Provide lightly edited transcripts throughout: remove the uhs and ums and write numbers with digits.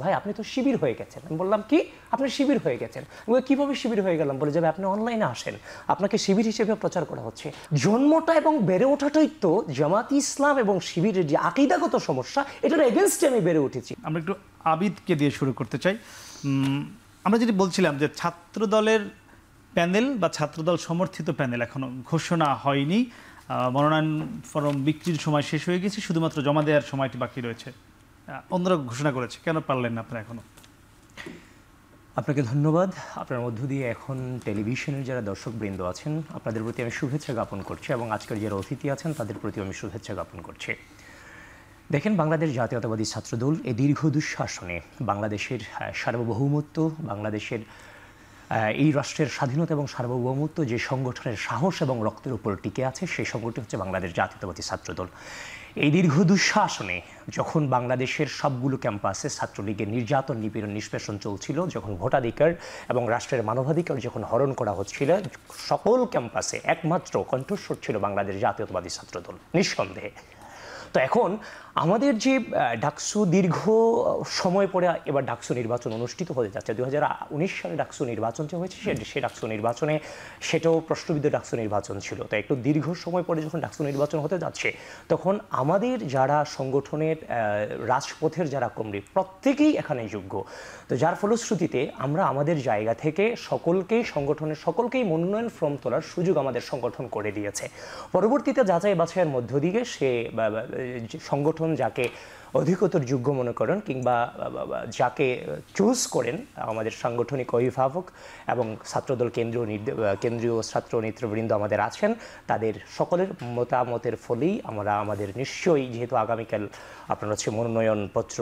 ভাই আপনি তো শিবির হয়ে গেছেন। আমি বললাম কি আপনি শিবির হয়ে গেছেন। কিভাবে শিবির হয়ে গেলাম? বলে যাবে আপনি অনলাইনে আসেন, আপনাকে শিবির হিসেবে প্রচার করা হচ্ছে। জন্মটা এবং বেড়ে ওঠাটাই তো জামাতি ইসলাম এবং শিবিরের যে আকীদাগত সমস্যা, এটার এগেনস্টে আমি বেড়ে উঠেছি। আমরা একটু আবিদকে দিয়ে শুরু করতে চাই। আমরা যেটি বলছিলাম যে ছাত্র দলের প্যানেল বা ছাত্রদল সমর্থিত প্যানেল এখনো ঘোষণা হয়নি, মনোনয়ন ফরম বিক্রির সময় শেষ হয়ে গেছে, শুধুমাত্র জমা দেওয়ার সময়টি বাকি রয়েছে। অন্যরা ঘোষণা করেছে, কেন পারলেন না আপনারা এখনো? আপনাকে ধন্যবাদ। আপনার মধ্য দিয়ে এখন টেলিভিশনের যারা দর্শকবৃন্দ আছেন আপনাদের প্রতি আমি শুভেচ্ছা জ্ঞাপন করছি, এবং আজকের যারা অতিথি আছেন তাদের প্রতি আমি শুভেচ্ছা জ্ঞাপন করছি। দেখেন, বাংলাদেশ জাতীয়তাবাদী ছাত্রদল এই দীর্ঘ দুঃশাসনে বাংলাদেশের সার্বভৌমত্ব, বাংলাদেশের এই রাষ্ট্রের স্বাধীনতা এবং সার্বভৌমত্ব যে সংগঠনের সাহস এবং রক্তের উপর টিকে আছে, সেই সংগঠন হচ্ছে বাংলাদেশ জাতীয়তাবাদী ছাত্রদল। এই দীর্ঘ দুঃশাসনে যখন বাংলাদেশের সবগুলো ক্যাম্পাসে ছাত্রলীগের নির্যাতন, নিপীড়ন, নিষ্পেষণ চলছিল, যখন ভোটাধিকার এবং রাষ্ট্রের মানবাধিকার যখন হরণ করা হচ্ছিল, সকল ক্যাম্পাসে একমাত্র কণ্ঠস্বর ছিল বাংলাদেশ জাতীয়তাবাদী ছাত্রদল, নিঃসন্দেহে। তো এখন আমাদের যে ডাকসু দীর্ঘ সময় পরে এবার ডাকসু নির্বাচন অনুষ্ঠিত হতে যাচ্ছে, 2019 সালে ডাকসু নির্বাচন যে হয়েছে সে ডাকসু নির্বাচনে সেটাও প্রশ্নবিদ্ধ ডাকসু নির্বাচন ছিল। তো একটু দীর্ঘ সময় পরে যখন ডাকসু নির্বাচন হতে যাচ্ছে, তখন আমাদের যারা সংগঠনের রাজপথের যারা কর্মী প্রত্যেকেই এখানে যোগ্য। তো যার ফলশ্রুতিতে আমরা আমাদের জায়গা থেকে সকলকেই সংগঠনের সকলকেই মনোনয়ন ফর্ম তোলার সুযোগ আমাদের সংগঠন করে দিয়েছে। পরবর্তীতে যাচাই বাছাইয়ের মধ্য দিয়ে সে সংগঠন যাকে অধিকতর যোগ্য মনে করেন কিংবা যাকে চুজ করেন আমাদের সাংগঠনিক অভিভাবক এবং ছাত্রদল কেন্দ্রীয় ছাত্র নেতৃবৃন্দ আমাদের আছেন, তাদের সকলের মতামতের ফলেই আমরা আমাদের নিশ্চয়ই, যেহেতু আগামীকাল আপনার হচ্ছে মনোনয়নপত্র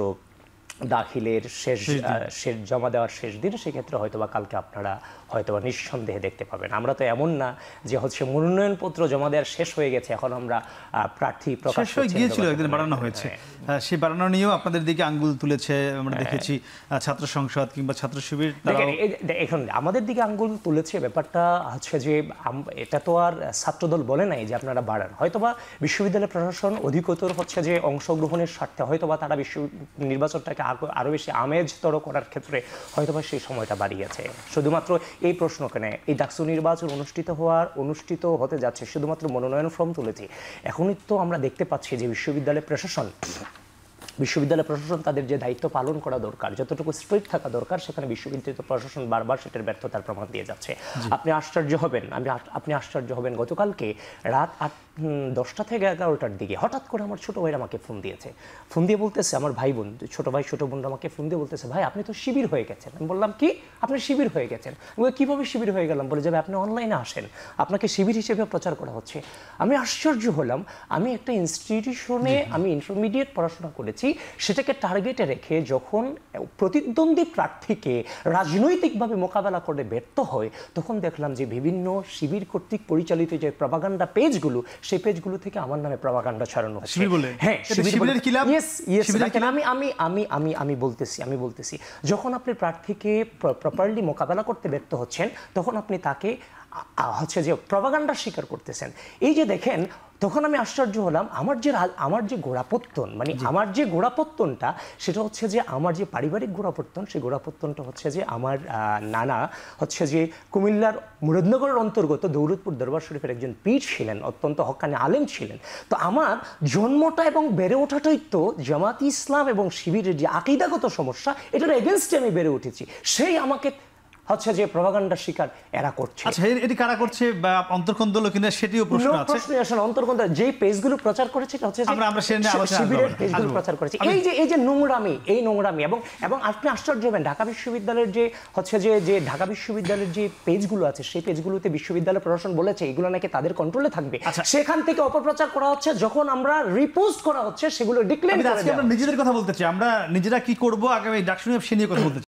দাখিলের শেষ জমা দেওয়ার শেষ দিন, সেক্ষেত্রে হয়তোবা কালকে আপনারা হয়তোবা নিঃসন্দেহে দেখতে পাবেন। আমরা তো এমন না যে হচ্ছে মনোনয়নপত্র জমা দেওয়ার শেষ হয়ে গেছে, এখন আমরা প্রার্থী প্রকাশ হয়ে গিয়েছিল, একদিন বাড়ানো হয়েছে। সেই বাড়ানো নিয়েও আপনাদের দিকে আঙ্গুল তুলেছে আমরা দেখেছি ছাত্র সংসদ কিংবা ছাত্র শিবির। এখন আমাদের দিকে আঙ্গুল তুলেছে, ব্যাপারটা হচ্ছে যে এটা তো আর ছাত্রদল বলে নাই যে আপনারা বাড়ান। হয়তোবা বিশ্ববিদ্যালয় প্রশাসন অধিকতর হচ্ছে যে অংশগ্রহণের স্বার্থে হয়তোবা তারা নির্বাচনটাকে আরো বেশি আমেজতর করার ক্ষেত্রে হয়তোবা সেই সময়টা বাড়িয়েছে। শুধুমাত্র এই প্রশ্ন কেন, এই ডাকসু নির্বাচন অনুষ্ঠিত হতে যাচ্ছে, শুধুমাত্র মনোনয়ন ফর্ম তুলেছি। এখনই তো আমরা দেখতে পাচ্ছি যে বিশ্ববিদ্যালয় প্রশাসন তাদের যে দায়িত্ব পালন করা দরকার, যতটুকু স্ট্রিক্ট থাকা দরকার, সেখানে বিশ্ববিদ্যালয় প্রশাসন বারবার সেটার ব্যর্থতার প্রমাণ দিয়ে যাচ্ছে। আপনি আশ্চর্য হবেন গতকালকে রাত 10টা থেকে 11টার দিকে হঠাৎ করে আমার ছোট ভাইরা আমাকে ফোন দিয়ে বলতেছে, আমার ভাই বোন, ছোট ভাই ছোট বোনরা আমাকে ফোন দিয়ে বলতেছে, ভাই আপনি তো শিবির হয়ে গেছেন। আমি বললাম কি আপনি শিবির হয়ে গেছেন? কিভাবে শিবির হয়ে গেলাম? বলে যাবে আপনি অনলাইনে আসেন, আপনাকে শিবির হিসেবে প্রচার করা হচ্ছে। আমি আশ্চর্য হলাম। আমি একটা ইনস্টিটিউশনে আমি ইন্টারমিডিয়েট পড়াশোনা করেছি, সেটাকে টার্গেটে রেখে যখন প্রতিদ্বন্দ্বী প্রার্থীকে রাজনৈতিকভাবে মোকাবেলা করে ব্যর্থ হয়, তখন দেখলাম যে বিভিন্ন শিবির কর্তৃক পরিচালিত যে প্রপাগান্ডা পেজগুলো, সেই পেজগুলো থেকে আমার নামে প্রপাগান্ডা ছড়ানো হচ্ছে। হ্যাঁ, আমি বলতেছি যখন আপনি প্রার্থীকে প্রপারলি মোকাবেলা করতে ব্যর্থ হচ্ছেন, তখন আপনি তাকে হচ্ছে যে প্রপাগান্ডা স্বীকার করতেছেন। এই যে দেখেন, তখন আমি আশ্চর্য হলাম। আমার যে গোড়াপত্তন, মানে আমার যে গোড়াপত্তনটা, সেটা হচ্ছে যে আমার যে পারিবারিক গোড়াপত্তন, সেই গোড়াপত্তনটা হচ্ছে যে আমার নানা হচ্ছে যে কুমিল্লার মুরাদনগরের অন্তর্গত দৌলতপুর দরবার শরীফের একজন পীর ছিলেন, অত্যন্ত হক্কানি আলেম ছিলেন। তো আমার জন্মটা এবং বেড়ে ওঠাটাই তো জামাতি ইসলাম এবং শিবিরের যে আকীদাগত সমস্যা, এটার এগেনস্টে আমি বেড়ে উঠেছি। সেই আমাকে হচ্ছে যে প্রপাগান্ডা শিকার এরা করছে। আচ্ছা, এটি কারা করছে বা অন্তর্কন্দ হলো কিনা সেটিও প্রশ্ন আছে। অন্তর্কন্দ যে পেজগুলো প্রচার করেছে এটা হচ্ছে আমরা শিবিরের পেজগুলো প্রচার করেছে। এই যে নোংরামি এবং আপনি আশ্চর্য হবেন, ঢাকা বিশ্ববিদ্যালয়ের যে হচ্ছে যে ঢাকা বিশ্ববিদ্যালয়ের যে পেজগুলো আছে, সেই পেজগুলোতে বিশ্ববিদ্যালয় প্রশাসন বলেছে এগুলো নাকি তাদের কন্ট্রোলে থাকবে। সেখান থেকে অপপ্রচার করা হচ্ছে, যখন আমরা রিপোস্ট করা হচ্ছে সেগুলো ডিক্লেয়ার করে দেওয়া। আমরা নিজেদের কথা বলতে চাই, আমরা নিজেরা কি করব আগামী ডাকসু নিয়ে সে নিয়ে কথা বলতে চাই।